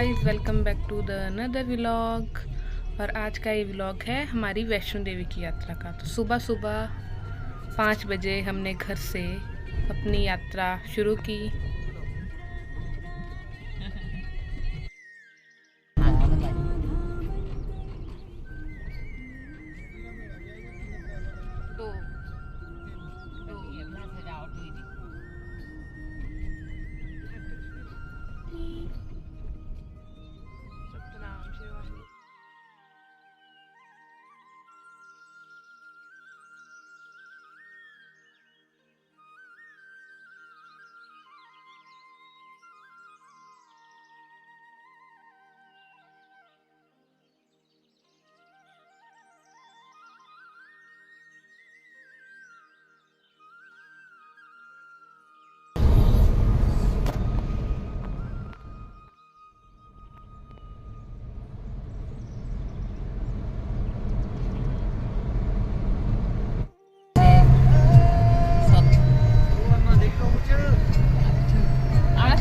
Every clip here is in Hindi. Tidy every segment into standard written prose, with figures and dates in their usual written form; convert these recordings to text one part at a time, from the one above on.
Guys, welcome back to the another vlog. और आज का ये व्लॉग है हमारी वैष्णो देवी की यात्रा का। तो सुबह सुबह 5 बजे हमने घर से अपनी यात्रा शुरू की।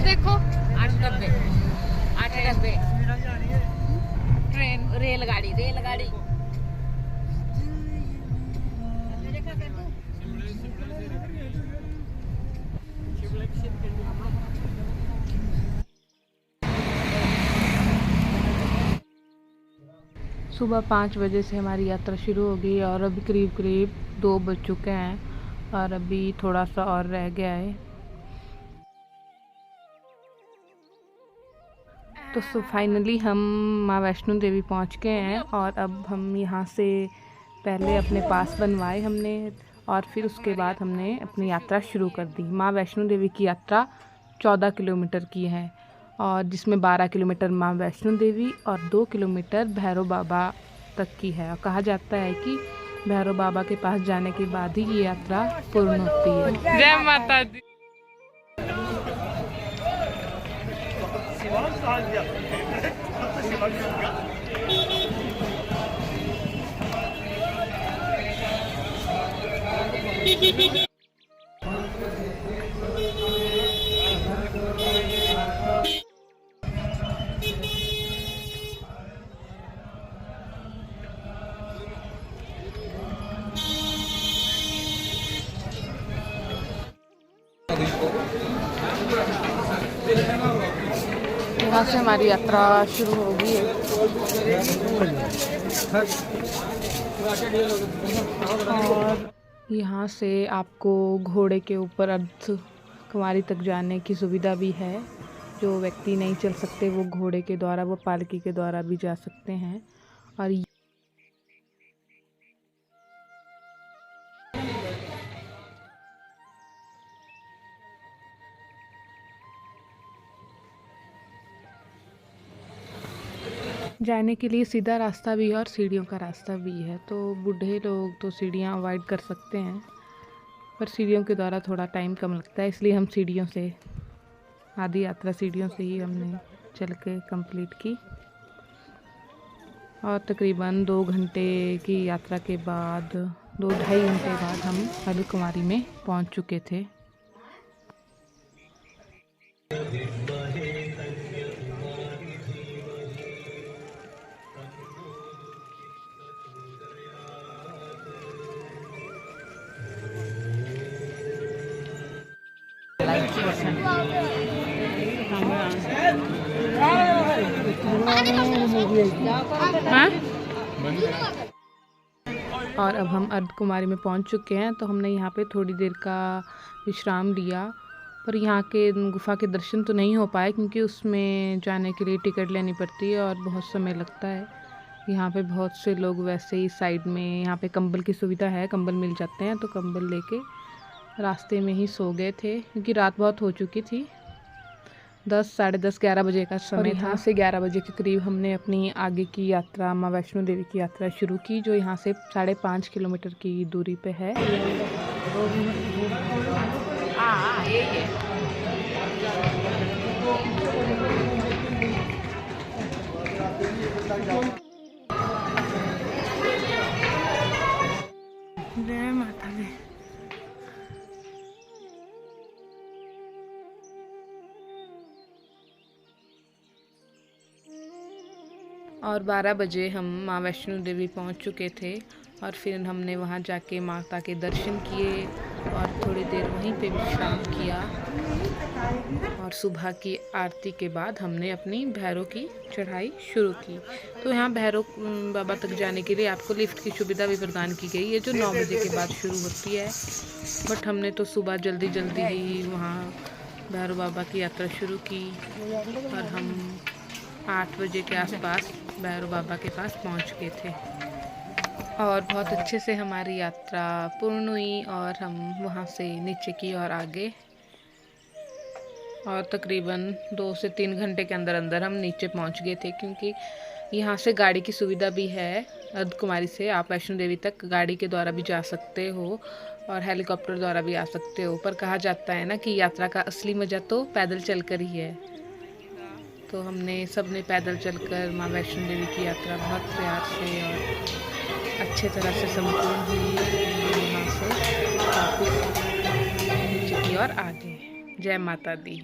देखो 8 डब्बे ट्रेन रेलगाड़ी सुबह 5 बजे से हमारी यात्रा शुरू हो गई और अभी करीब करीब 2 बज चुके हैं और अभी थोड़ा सा और रह गया है। तो फाइनली हम माँ वैष्णो देवी पहुँच गए हैं और अब हम यहाँ से पहले अपने पास बनवाए हमने और फिर उसके बाद हमने अपनी यात्रा शुरू कर दी। माँ वैष्णो देवी की यात्रा 14 किलोमीटर की है और जिसमें 12 किलोमीटर माँ वैष्णो देवी और 2 किलोमीटर भैरव बाबा तक की है। और कहा जाता है कि भैरव बाबा के पास जाने के बाद ही ये यात्रा पूर्ण होती है। जय माता दी। यहाँ से हमारी यात्रा शुरू होगी और यहाँ से आपको घोड़े के ऊपर अर्धकुमारी तक जाने की सुविधा भी है। जो व्यक्ति नहीं चल सकते वो घोड़े के द्वारा, वो पालकी के द्वारा भी जा सकते हैं। और जाने के लिए सीधा रास्ता भी है और सीढ़ियों का रास्ता भी है। तो बूढ़े लोग तो सीढ़ियाँ अवॉइड कर सकते हैं, पर सीढ़ियों के द्वारा थोड़ा टाइम कम लगता है, इसलिए हम सीढ़ियों से आधी यात्रा सीढ़ियों से ही हमने चल के कंप्लीट की। और तकरीबन 2 घंटे की यात्रा के बाद 2-2.5 घंटे बाद हम अर्धकुमारी में पहुंच चुके थे। और अब हम अर्धकुमारी में पहुंच चुके हैं। तो हमने यहाँ पे थोड़ी देर का विश्राम लिया, पर यहाँ के गुफा के दर्शन तो नहीं हो पाए क्योंकि उसमें जाने के लिए टिकट लेनी पड़ती है और बहुत समय लगता है। यहाँ पे बहुत से लोग वैसे ही साइड में, यहाँ पे कंबल की सुविधा है, कंबल मिल जाते हैं, तो कंबल लेके रास्ते में ही सो गए थे क्योंकि रात बहुत हो चुकी थी। 10, साढ़े 10, 11 बजे का समय था। यहाँ से 11 बजे के करीब हमने अपनी आगे की यात्रा, माँ वैष्णो देवी की यात्रा शुरू की, जो यहाँ से 5.5 किलोमीटर की दूरी पे है। जय माता दी। और 12 बजे हम माँ वैष्णो देवी पहुंच चुके थे और फिर हमने वहां जाके माता के दर्शन किए और थोड़ी देर वहीं पे विश्राम किया। और सुबह की आरती के बाद हमने अपनी भैरव की चढ़ाई शुरू की। तो यहाँ भैरव बाबा तक जाने के लिए आपको लिफ्ट की सुविधा भी प्रदान की गई है, जो 9 बजे के बाद शुरू होती है। बट हमने तो सुबह जल्दी ही वहाँ भैरव बाबा की यात्रा शुरू की और हम 8 बजे के आसपास भैरव बाबा के पास पहुँच गए थे और बहुत अच्छे से हमारी यात्रा पूर्ण हुई और हम वहाँ से नीचे की ओर आ गए और तकरीबन 2 से 3 घंटे के अंदर हम नीचे पहुँच गए थे, क्योंकि यहाँ से गाड़ी की सुविधा भी है। अर्धकुमारी से आप वैष्णो देवी तक गाड़ी के द्वारा भी जा सकते हो और हेलीकॉप्टर द्वारा भी आ सकते हो, पर कहा जाता है ना कि यात्रा का असली मज़ा तो पैदल चलकर ही है। तो हमने सबने पैदल चलकर माँ वैष्णो देवी की यात्रा बहुत प्यार से और अच्छे तरह से संपूर्ण हुई। वहाँ से वापस नीचे की ओर आ गए। जय माता दी।